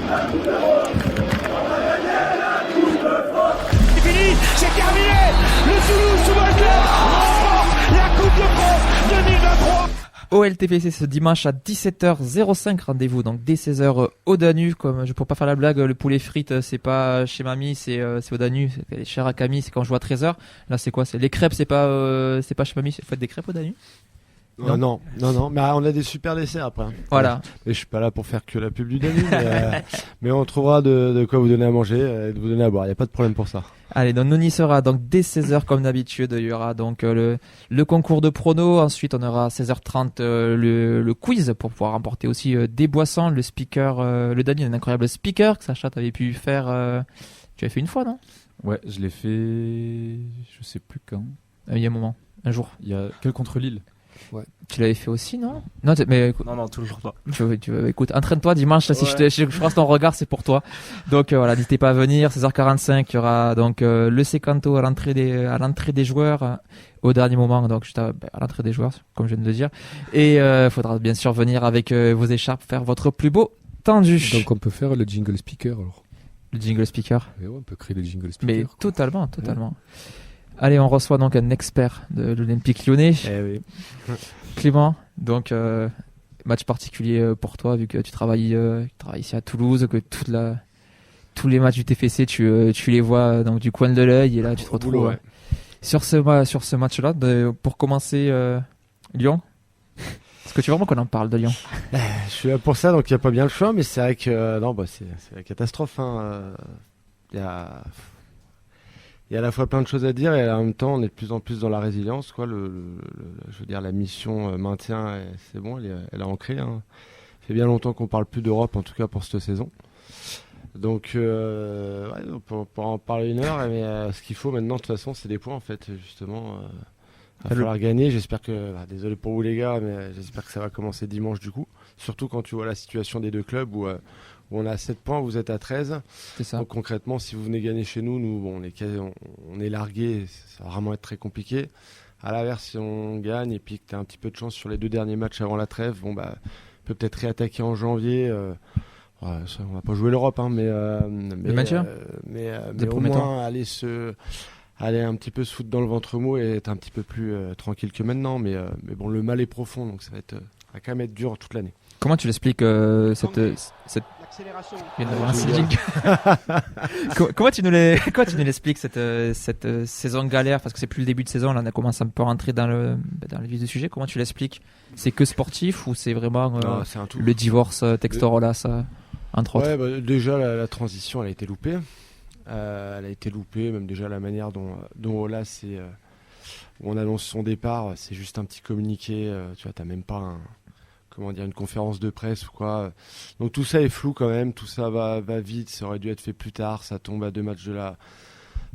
C'est fini, c'est terminé. Le Toulouse Football Club remporte la Coupe de France 2023. OLTPC ce dimanche à 17h05, rendez-vous donc dès 16h au Danube. Comme je pourrais pas faire la blague, le poulet frites c'est pas chez mamie, c'est au Danube, c'est cher à Camille, c'est quand je joue à 13h. Là c'est quoi? C'est les crêpes, c'est pas chez mamie, c'est faites des crêpes au Danube? Non, mais on a des super desserts après. Voilà. Et je suis pas là pour faire que la pub du Danube, mais on trouvera de quoi vous donner à manger et de vous donner à boire. Il y a pas de problème pour ça. Allez, donc on y sera donc dès 16h comme d'habitude. Il y aura donc le concours de pronos. Ensuite, on aura à 16h30 le quiz pour pouvoir remporter aussi des boissons. Le speaker, le Daniel, un incroyable speaker que Sacha t'avais pu faire. Tu avais fait une fois, non? Ouais, je l'ai fait. Je sais plus quand. Il y a un moment, un jour. Il y a quel contre Lille. Ouais. Tu l'avais fait aussi, non? Non, mais Non, toujours pas. écoute, entraîne-toi dimanche. Là, si je croise ton regard, c'est pour toi. Donc voilà, n'hésitez pas à venir. 16h45, il y aura donc le sécanto à l'entrée des joueurs au dernier moment, donc juste à l'entrée des joueurs, comme je viens de le dire. Et il faudra bien sûr venir avec vos écharpes, faire votre plus beau tendu. Donc on peut faire le jingle speaker alors. Le jingle speaker. Et ouais, on peut créer le jingle speaker. Mais quoi. totalement. Ouais. Allez, on reçoit donc un expert de l'Olympique Lyonnais. Eh oui. Clément, donc match particulier pour toi vu que tu travailles ici à Toulouse, que tous les matchs du TFC tu les vois donc du coin de l'œil et là tu te retrouves ouais. sur ce match-là. Pour commencer, Lyon. Est-ce que tu veux vraiment qu'on en parle de Lyon? Je suis là pour ça, donc il n'y a pas bien le choix, mais c'est vrai que c'est la catastrophe. Il y a à la fois plein de choses à dire et en même temps on est de plus en plus dans la résilience, quoi. Je veux dire, la mission maintien, c'est bon, elle est ancrée. Hein. Ça fait bien longtemps qu'on parle plus d'Europe, en tout cas pour cette saison. Donc on peut en parler une heure, mais ce qu'il faut maintenant de toute façon c'est des points en fait, justement. Il va falloir gagner. J'espère que, désolé pour vous les gars, mais j'espère que ça va commencer dimanche du coup. Surtout quand tu vois la situation des deux clubs où on a 7 points, vous êtes à 13. C'est ça. Donc concrètement, si vous venez gagner chez nous, on est largué, ça va vraiment être très compliqué. À l'inverse, si on gagne et puis que tu as un petit peu de chance sur les 2 derniers matchs avant la trêve, on peut peut-être réattaquer en janvier. On va pas jouer l'Europe, hein, mais le maintien, mais au moins aller un petit peu se foutre dans le ventre mou et être un petit peu plus tranquille que maintenant. Mais bon, le mal est profond, donc ça va quand même être dur toute l'année. Comment tu l'expliques cette Comment tu nous l'expliques cette saison galère, parce que c'est plus le début de saison, là on a commencé un peu à rentrer dans le vif du sujet. Comment tu l'expliques? C'est que sportif ou c'est vraiment c'est un tout. le divorce Textorolas entre autres? Ouais, déjà la transition elle a été loupée. Même déjà la manière dont Olas où on annonce son départ, c'est juste un petit communiqué, tu vois, t'as même pas une conférence de presse ou quoi. Donc tout ça est flou quand même, tout ça va vite, ça aurait dû être fait plus tard, ça tombe à 2 matchs de la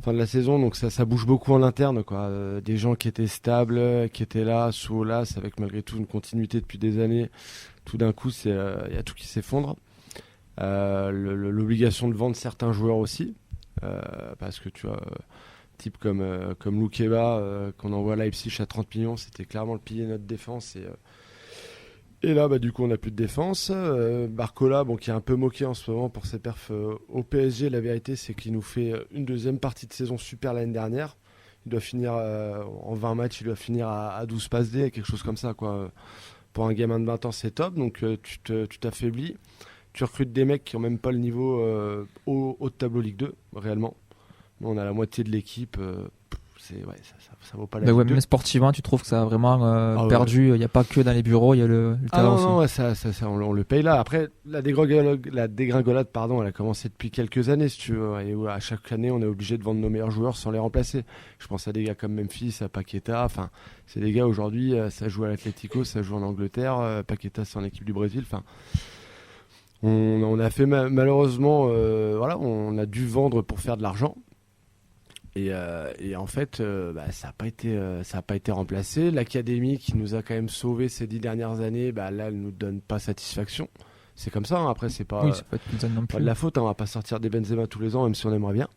fin de la saison, donc ça bouge beaucoup en interne, quoi. Des gens qui étaient stables, qui étaient là sous Olas avec malgré tout une continuité depuis des années, tout d'un coup il y a tout qui s'effondre. L'obligation de vendre certains joueurs aussi. Parce que tu vois, type comme Loukeba qu'on envoie à Leipzig à 30 millions, c'était clairement le pilier de notre défense et là du coup on n'a plus de défense. Barcola, qui est un peu moqué en ce moment pour ses perfs au PSG, la vérité c'est qu'il nous fait une deuxième partie de saison super l'année dernière. Il doit finir en 20 matchs, il doit finir à 12 passes D, quelque chose comme ça, quoi. Pour un gamin de 20 ans c'est top, donc tu t'affaiblis. Tu recrutes des mecs qui n'ont même pas le niveau haut de tableau Ligue 2, réellement. Nous, on a la moitié de l'équipe. Ça vaut pas la Ligue 2. Mais sportivement, tu trouves que ça a vraiment perdu? Il n'y a pas que dans les bureaux, il y a le talent aussi. Non, on le paye là. Après, la dégringolade, elle a commencé depuis quelques années, si tu veux. Et à chaque année, on est obligé de vendre nos meilleurs joueurs sans les remplacer. Je pense à des gars comme Memphis, à Paqueta. Enfin, c'est des gars aujourd'hui, ça joue à l'Atlético, ça joue en Angleterre. Paqueta, c'est en équipe du Brésil. Enfin. On a fait malheureusement, on a dû vendre pour faire de l'argent et en fait, ça n'a pas été remplacé. L'académie qui nous a quand même sauvés ces 10 dernières années, là, elle nous donne pas satisfaction. C'est comme ça. Hein. Après, c'est pas de la faute. Hein. On va pas sortir des Benzema tous les ans, même si on aimerait bien.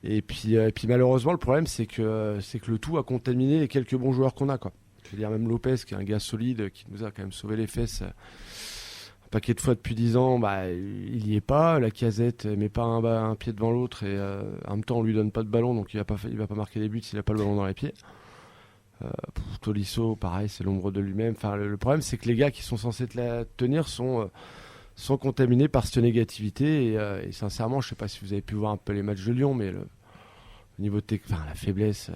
Et puis malheureusement, le problème c'est que le tout a contaminé les quelques bons joueurs qu'on a, quoi. Je veux dire, même Lopez, qui est un gars solide, qui nous a quand même sauvé les fesses paquet de fois depuis 10 ans, il y est pas. La Casette met pas un pied devant l'autre et en même temps on lui donne pas de ballon, donc il va pas marquer des buts s'il a pas le ballon dans les pieds. Tolisso, pareil, c'est l'ombre de lui-même. Enfin, le problème, c'est que les gars qui sont censés te la tenir sont contaminés par cette négativité. Et sincèrement, je sais pas si vous avez pu voir un peu les matchs de Lyon, mais au niveau la faiblesse,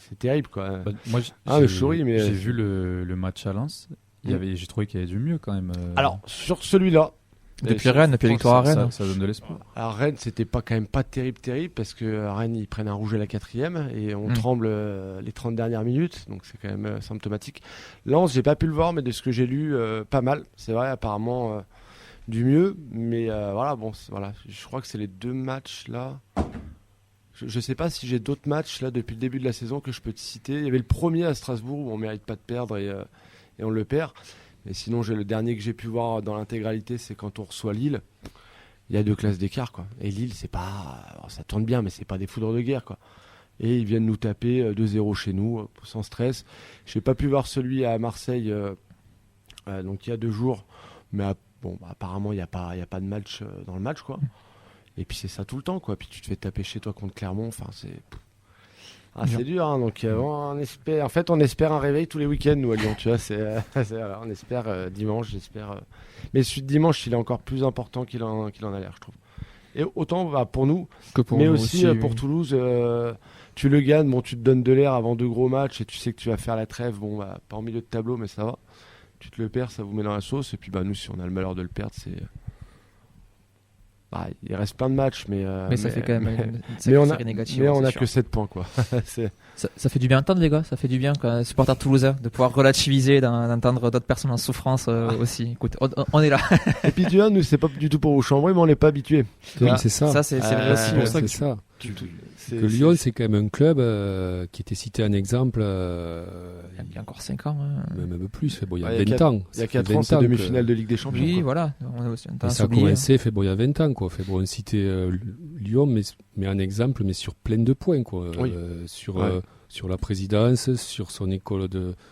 c'est terrible, quoi. Moi, mais je souris, mais j'ai vu le match à Lens. J'ai trouvé qu'il y avait du mieux quand même. Alors, sur celui-là. Depuis Rennes, depuis la victoire à Rennes. Ça donne de l'espoir. À Rennes, c'était quand même pas terrible, parce que à Rennes, ils prennent un rouge à la 4e et on tremble les 30 dernières minutes, donc c'est quand même symptomatique. Lens, j'ai pas pu le voir, mais de ce que j'ai lu, pas mal. C'est vrai, apparemment du mieux, mais je crois que c'est les 2 matchs là. Je sais pas si j'ai d'autres matchs là depuis le début de la saison que je peux te citer. Il y avait le premier à Strasbourg où on mérite pas de perdre et on le perd. Et sinon, le dernier que j'ai pu voir dans l'intégralité, c'est quand on reçoit Lille. Il y a 2 classes d'écart, quoi. Et Lille, c'est pas, ça tourne bien, mais c'est pas des foudres de guerre, quoi. Et ils viennent nous taper 2-0 chez nous, sans stress. J'ai pas pu voir celui à Marseille, donc il y a 2 jours, mais apparemment il y a pas de match dans le match, quoi. Et puis c'est ça tout le temps, quoi. Puis tu te fais taper chez toi contre Clermont, enfin c'est dur, hein. Donc on espère un réveil tous les week-ends, nous, à Lyon, tu vois. On espère dimanche, j'espère. Mais celui de dimanche, il est encore plus important qu'il en a l'air, je trouve. Et autant pour nous, que pour mais nous aussi pour Toulouse, tu le gagnes, tu te donnes de l'air avant 2 gros matchs et tu sais que tu vas faire la trêve, pas en milieu de tableau, mais ça va. Tu te le perds, ça vous met dans la sauce. Et puis nous, si on a le malheur de le perdre, c'est... il reste plein de matchs, mais ça fait quand même une série négative. Mais on n'a que 7 points, quoi. Ça fait du bien d'entendre, les gars. Ça fait du bien, quand supporter toulousain, de pouvoir relativiser, d'entendre d'autres personnes en souffrance aussi. Écoute, on est là. Et puis tu vois, nous, c'est pas du tout pour vous chambrer, mais on n'est pas habitués. Oui, c'est ça. Ça, c'est vrai aussi. pour ça que Lyon, c'est quand même un club qui était cité un exemple. Il y a encore 5 ans. Même plus. Il y a 20 ans. Il y a 4 ans, c'est demi-finale de Ligue des Champions. Oui, quoi. voilà. Ça a commencé, il y a 20 ans, quoi. On citait Lyon, mais un exemple, mais sur plein de points, quoi. Oui. Sur la présidence, sur son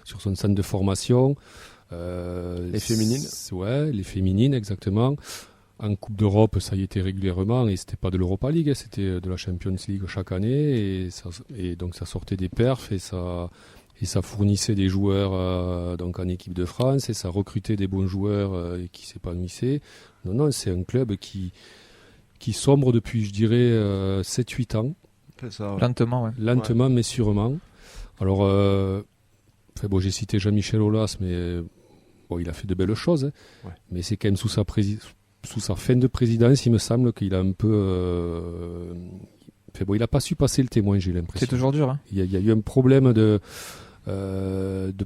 sur son centre de formation. Les féminines. Les féminines, exactement. En Coupe d'Europe, ça y était régulièrement, et c'était pas de l'Europa League, c'était de la Champions League chaque année, et donc ça sortait des perfs, et ça fournissait des joueurs donc en équipe de France, et ça recrutait des bons joueurs et qui s'épanouissaient. Non, c'est un club qui sombre depuis, je dirais, 7-8 ans. C'est ça, ouais. Lentement, mais sûrement. Alors, j'ai cité Jean-Michel Aulas, mais il a fait de belles choses, hein. Ouais. Mais c'est quand même sous sa fin de présidence, il me semble qu'il a un peu... il n'a pas su passer le témoin, j'ai l'impression. C'est toujours dur. Hein. Il y a eu un problème de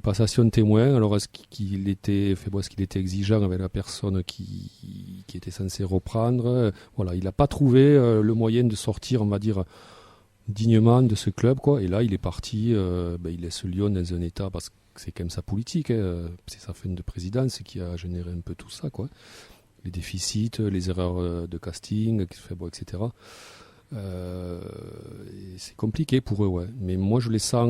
passation de témoin. Alors, est-ce qu'il était exigeant avec la personne qui était censée reprendre? Voilà, il n'a pas trouvé le moyen de sortir, on va dire, dignement de ce club, quoi. Et là, il est parti, il laisse Lyon dans un état, parce que c'est quand même sa politique, hein. C'est sa fin de présidence qui a généré un peu tout ça, quoi. Les déficits, les erreurs de casting, etc. Et c'est compliqué pour eux, ouais. Mais moi, je sens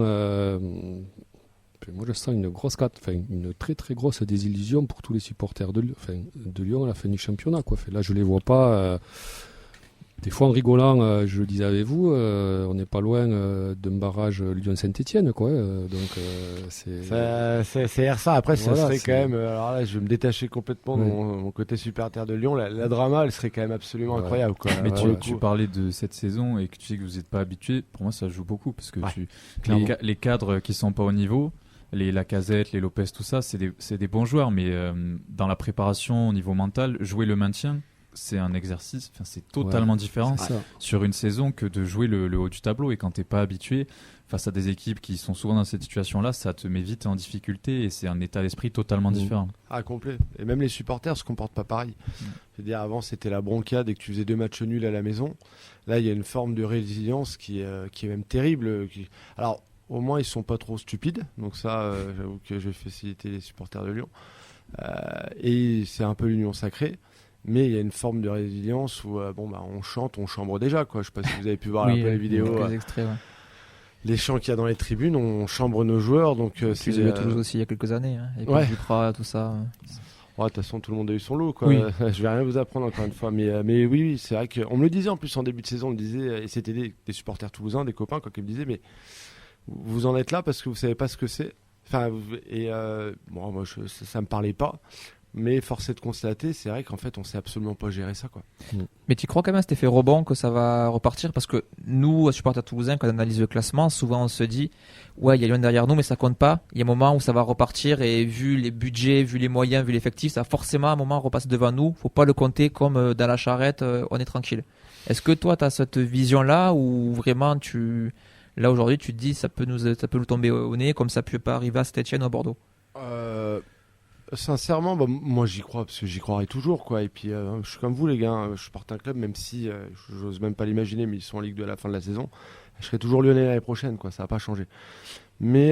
une très très grosse désillusion pour tous les supporters de Lyon à la fin du championnat, quoi. Là, je les vois pas. Des fois, en rigolant, je le disais avec vous, on n'est pas loin d'un barrage Lyon-Saint-Etienne, quoi. C'est RSA. Après, ça serait quand même. Alors là, je vais me détacher complètement de mon côté supporter de Lyon. La drama, elle serait quand même absolument incroyable, quoi. Mais tu parlais de cette saison et que tu sais que vous n'êtes pas habitué. Pour moi, ça joue beaucoup, parce que les cadres qui sont pas au niveau, les Lacazette, les Lopez, tout ça, c'est des bons joueurs, mais dans la préparation au niveau mental, jouer le maintien, c'est un exercice, c'est totalement différent sur une saison que de jouer le haut du tableau. Et quand t'es pas habitué face à des équipes qui sont souvent dans cette situation-là, ça te met vite en difficulté, et c'est un état d'esprit totalement différent. Ah, complet. Et même les supporters se comportent pas pareil. Je veux dire, avant, c'était la bronca dès que tu faisais 2 matchs nuls à la maison. Là, il y a une forme de résilience qui est même terrible. Alors, au moins, ils sont pas trop stupides. Donc ça, j'avoue que je vais faciliter les supporters de Lyon. Et c'est un peu l'union sacrée. Mais il y a une forme de résilience où on chante, on chambre déjà, quoi. Je sais pas si vous avez pu voir un peu les vidéos. Les extraits, ouais. Les chants qu'il y a dans les tribunes, on chambre nos joueurs. Donc c'est Toulouse aussi il y a quelques années, hein, avec Duprat, tout ça. De toute façon, tout le monde a eu son lot, quoi. Oui. Je vais rien vous apprendre encore une fois, mais oui, c'est vrai qu'on me le disait en plus en début de saison, on le disait, et c'était des supporters toulousains, des copains, quoi, qui me disaient, mais vous en êtes là parce que vous savez pas ce que c'est. Enfin, bon, moi, ça me parlait pas. Mais force est de constater, c'est vrai qu'en fait, on sait absolument pas gérer ça, quoi. Mais tu crois quand même à cet effet rebond que ça va repartir? Parce que nous, supporters toulousains, quand on analyse le classement, souvent on se dit ouais, il y a Lyon derrière nous, mais ça compte pas. Il y a un moment où ça va repartir et vu les budgets, vu les moyens, vu l'effectif, ça va forcément à un moment repasse devant nous. Faut pas le compter comme dans la charrette, on est tranquille. Est-ce que toi, tu as cette vision-là ou vraiment là aujourd'hui, tu te dis ça peut nous tomber au nez comme ça peut pas arriver à Saint-Etienne ou à Bordeaux? Sincèrement, moi j'y crois parce que j'y croirai toujours, quoi. Et puis je suis comme vous, les gars, je supporte un club, même si j'ose même pas l'imaginer, mais ils sont en Ligue 2 à la fin de la saison. Je serai toujours lyonnais l'année prochaine, quoi. Ça va pas changer. Mais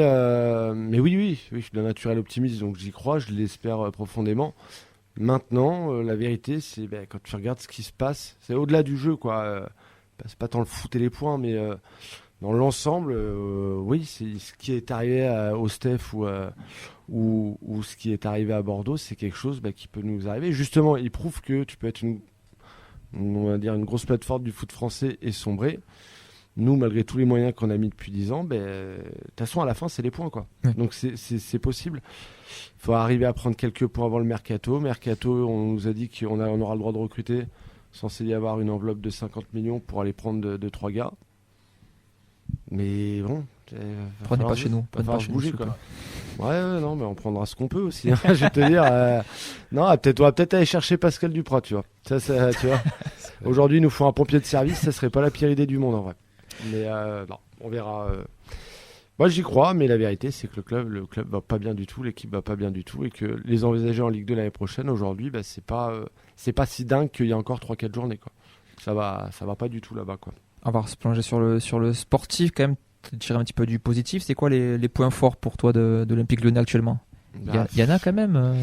oui, je suis d'un naturel optimiste, donc j'y crois, je l'espère profondément. Maintenant, la vérité, c'est quand tu regardes ce qui se passe, c'est au-delà du jeu, quoi. C'est pas tant le foot et les points, mais dans l'ensemble, oui, c'est ce qui est arrivé au Steph ou ce qui est arrivé à Bordeaux, c'est quelque chose qui peut nous arriver. Justement, il prouve que tu peux être on va dire une grosse plateforme du foot français et sombrer. Nous, malgré tous les moyens qu'on a mis depuis 10 ans, de toute façon, à la fin, c'est les points, quoi. Ouais. Donc, c'est possible. Il faut arriver à prendre quelques points avant le mercato. Mercato, on nous a dit qu'on aura le droit de recruter. Censé y avoir une enveloppe de 50 millions pour aller prendre 2-3 gars. Mais bon, Prenez pas chez nous. Prenez Prenez pas pas chez bouger, nous. quoi. Ouais, non, mais on prendra ce qu'on peut aussi. Je vais te dire, non, on va peut-être aller chercher Pascal Duprat, tu vois. Ça, tu vois. Aujourd'hui, il nous faut un pompier de service, ça serait pas la pire idée du monde, en vrai. Mais non, on verra. Moi, j'y crois, mais la vérité, c'est que le club va pas bien du tout, l'équipe va pas bien du tout, et que les envisager en Ligue 2 l'année prochaine, aujourd'hui, c'est pas si dingue qu'il y a encore 3-4 journées, quoi. Ça va pas du tout là-bas, quoi. On va se plonger sur le sportif quand même, tirer un petit peu du positif. C'est quoi les points forts pour toi de l'Olympique Lyonnais actuellement? Il y en a quand même.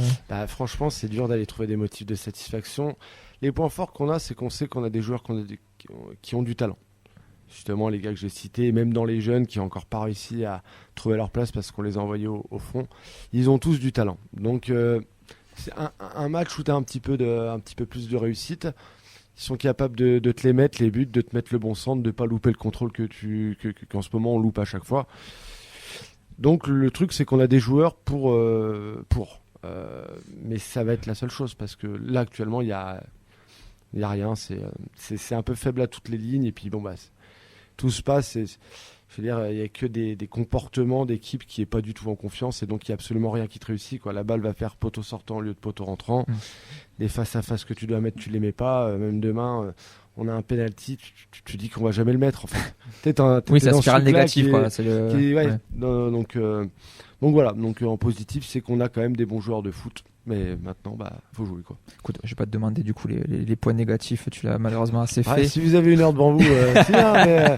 Franchement, c'est dur d'aller trouver des motifs de satisfaction. Les points forts qu'on a, c'est qu'on sait qu'on a des joueurs qui ont du talent. Justement, les gars que j'ai cités, même dans les jeunes qui n'ont encore pas réussi à trouver leur place parce qu'on les a envoyés au front, ils ont tous du talent. Donc, c'est un match où tu as un petit peu plus de réussite. Ils sont capables de te les mettre, les buts, de te mettre le bon centre, de ne pas louper le contrôle qu'en ce moment on loupe à chaque fois. Donc le truc, c'est qu'on a des joueurs pour. Mais ça va être la seule chose parce que là actuellement il y a rien. C'est un peu faible à toutes les lignes et puis tout se passe. Je veux dire, il n'y a que des comportements d'équipe qui n'est pas du tout en confiance et donc il n'y a absolument rien qui te réussit, quoi. La balle va faire poteau sortant au lieu de poteau rentrant. Les face-à-face que tu dois mettre, tu ne les mets pas. Même demain, on a un penalty, tu dis qu'on ne va jamais le mettre. En fait. Oui, c'est la spirale négative, quoi. Donc voilà, en positif, c'est qu'on a quand même des bons joueurs de foot. Mais maintenant, faut jouer, quoi. Écoute, je vais pas te demander du coup les points négatifs, tu l'as malheureusement assez fait. Si vous avez une heure devant vous, c'est bien,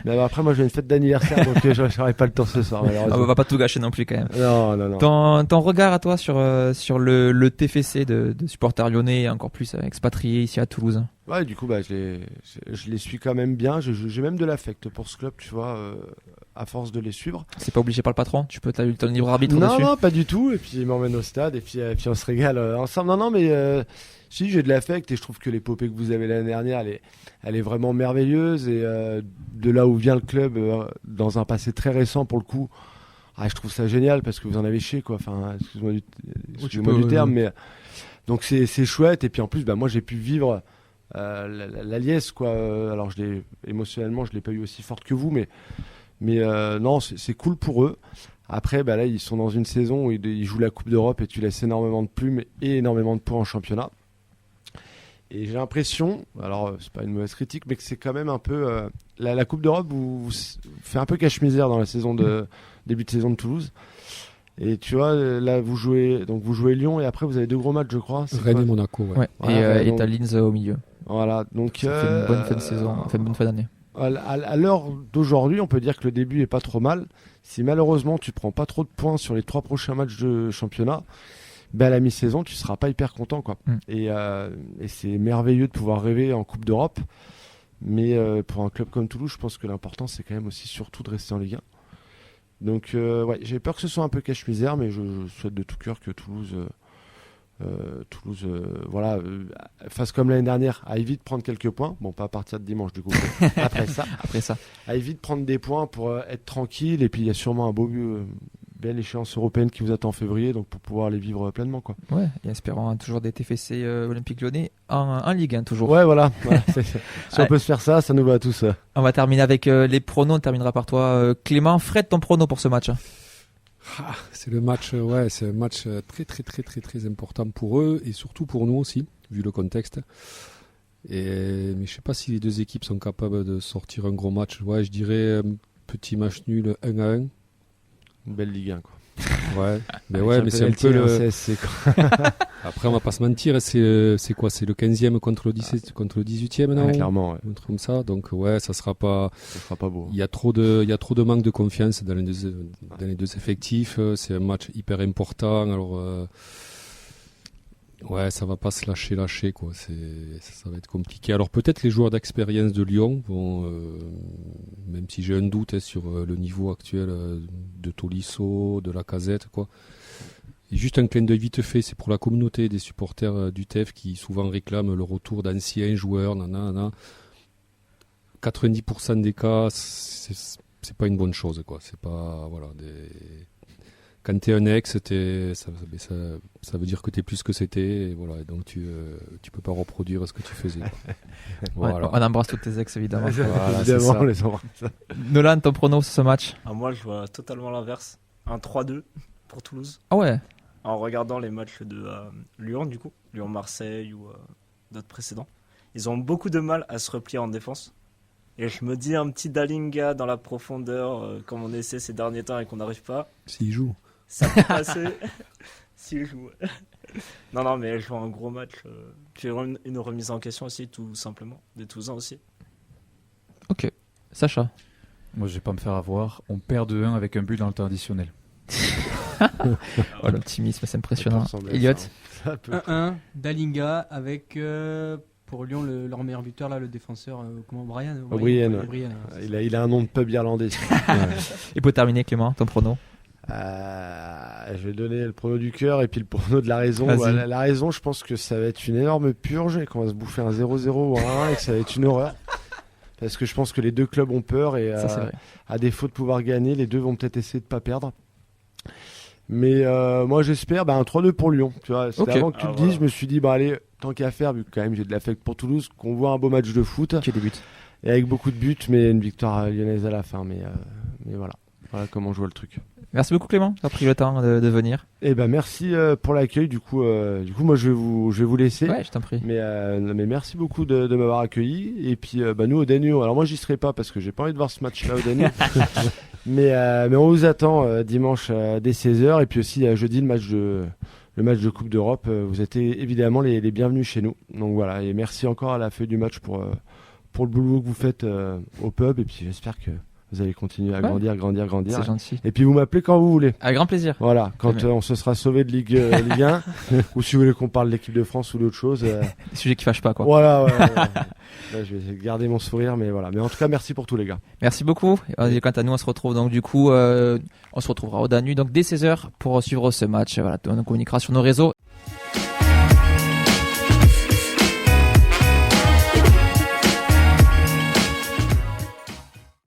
mais après, moi j'ai une fête d'anniversaire, donc j'aurai pas le temps ce soir, malheureusement. On va pas tout gâcher non plus quand même. Non. Ton regard à toi sur le TFC de supporters lyonnais et encore plus expatriés ici à Toulouse. Ouais, du coup, je les suis quand même bien. J'ai même de l'affect pour ce club, tu vois, à force de les suivre. C'est pas obligé par le patron? Tu peux t'as eu ton libre arbitre dessus? Non, pas du tout. Et puis il m'emmène au stade et puis on se régale ensemble. Non, mais si, j'ai de l'affect et je trouve que l'épopée que vous avez l'année dernière, elle est vraiment merveilleuse. Et de là où vient le club, dans un passé très récent pour le coup, je trouve ça génial parce que vous en avez chié, quoi. Enfin, excuse-moi du terme, mais donc c'est chouette. Et puis en plus, moi j'ai pu vivre la liesse, quoi. Alors émotionnellement, je l'ai pas eu aussi forte que vous, mais non, c'est cool pour eux. Après, là, ils sont dans une saison où ils jouent la Coupe d'Europe et tu laisses énormément de plumes et énormément de points en championnat. Et j'ai l'impression, alors c'est pas une mauvaise critique, mais que c'est quand même un peu la Coupe d'Europe vous fait un peu cache-misère dans la saison début de saison de Toulouse. Et tu vois, là vous jouez Lyon et après vous avez 2 gros matchs, je crois. Rennes et Monaco. Ouais. Et t'as Linz au milieu. Voilà, donc ça fait une bonne fin de saison, une bonne fin d'année. À l'heure d'aujourd'hui, on peut dire que le début est pas trop mal. Si malheureusement tu prends pas trop de points sur les 3 prochains matchs de championnat, à la mi-saison tu seras pas hyper content, quoi. Et c'est merveilleux de pouvoir rêver en Coupe d'Europe, mais pour un club comme Toulouse, je pense que l'important c'est quand même aussi surtout de rester en Ligue 1. Donc j'ai peur que ce soit un peu cache-misère, mais je souhaite de tout cœur que Toulouse Toulouse, fasse comme l'année dernière, aille vite prendre quelques points. Bon, pas à partir de dimanche, du coup. Après ça. Aille vite prendre des points pour être tranquille. Et puis, il y a sûrement belle échéance européenne qui vous attend en février, donc pour pouvoir les vivre pleinement, quoi. Ouais, et espérons toujours des TFC Olympique Lyonnais en Ligue 1, toujours. Ouais, voilà. Si on peut se faire ça, ça nous va à tous. On va terminer avec les pronos. On terminera par toi, Clément. Fred, ton prono pour ce match? C'est un match très très très très très important pour eux et surtout pour nous aussi, vu le contexte. Mais je sais pas si les deux équipes sont capables de sortir un gros match. Ouais, je dirais un petit match nul 1-1. Une belle Ligue 1, quoi. Ouais, mais c'est un peu le. CSC, quoi. Après, on va pas se mentir, c'est quoi? C'est le 15e contre le 18e, non? Ouais, clairement, ouais. Un truc comme ça. Donc, ouais, ça sera pas beau. Il y a trop de manque de confiance dans les deux effectifs. C'est un match hyper important. Alors, ouais, ça va pas se lâcher, quoi. Ça va être compliqué. Alors, peut-être les joueurs d'expérience de Lyon vont, même si j'ai un doute sur le niveau actuel de Tolisso, de Lacazette, quoi. Et juste un clin d'œil vite fait, c'est pour la communauté des supporters du TEF qui souvent réclament le retour d'anciens joueurs, 90% des cas, c'est pas une bonne chose, quoi. C'est pas, voilà, quand t'es un ex, ça veut dire que t'es plus que c'était, et voilà, et donc tu peux pas reproduire ce que tu faisais, quoi. Voilà. Ouais, on embrasse toutes tes ex, évidemment. Voilà, évidemment, on les embrasse. Nolan, ton prono sur ce match? Moi, je vois totalement l'inverse. Un 3-2 pour Toulouse. Ah ouais. En regardant les matchs de Lyon, du coup, Lyon-Marseille ou d'autres précédents, ils ont beaucoup de mal à se replier en défense. Et je me dis, un petit Dalinga dans la profondeur, comme on essaie ces derniers temps et qu'on n'arrive pas. S'il joue. Ça peut passer. S'il joue. Non, mais je vois un gros match. Puis une remise en question aussi, tout simplement. Des Toulousains aussi. Ok. Sacha? Moi, je vais pas me faire avoir. On perd 2-1 avec un but dans le temps additionnel. Oh, l'optimisme, c'est impressionnant. Elliot? 1-1, Dalinga avec pour Lyon leur meilleur buteur là, le défenseur Brian. Il a un nom de pub irlandais. Et pour terminer, Clément, ton prono? Je vais donner le prono du cœur et puis le prono de la raison. La raison, je pense que ça va être une énorme purge et qu'on va se bouffer un 0-0 ou un 1 et que ça va être une horreur. Parce que je pense que les deux clubs ont peur et à défaut de pouvoir gagner, les deux vont peut-être essayer de pas perdre. Mais moi j'espère un 3-2 pour Lyon. Tu vois, avant que tu le dises, je me suis dit allez, tant qu'à faire, vu que quand même j'ai de l'affect pour Toulouse, qu'on voit un beau match de foot. Qui a des buts. Et avec beaucoup de buts, mais une victoire lyonnaise à la fin. Mais voilà comment je vois le truc. Merci beaucoup Clément, tu as pris le temps de venir. Eh ben merci pour l'accueil. Du coup moi je vais vous laisser. Ouais, je t'en prie. Mais merci beaucoup de m'avoir accueilli. Et puis nous au Danube. Alors moi j'y serai pas parce que j'ai pas envie de voir ce match-là au Danube. mais on vous attend dimanche dès 16h et puis aussi jeudi le match de Coupe d'Europe. Vous êtes évidemment les bienvenus chez nous. Donc voilà, et merci encore à la feuille du match pour le boulot que vous faites au pub. Et puis j'espère que vous allez continuer à grandir. C'est gentil. Et puis vous m'appelez quand vous voulez. Avec grand plaisir. Voilà, quand on se sera sauvé de Ligue 1, ou si vous voulez qu'on parle de l'équipe de France ou d'autre chose. Des sujets qui fâchent pas, quoi. Voilà, Là, je vais garder mon sourire, mais voilà. Mais en tout cas, merci pour tout, les gars. Merci beaucoup. Et quant à nous, on se retrouve donc du coup, on se retrouvera au Danube donc dès 16h pour suivre ce match. Voilà, on communiquera sur nos réseaux.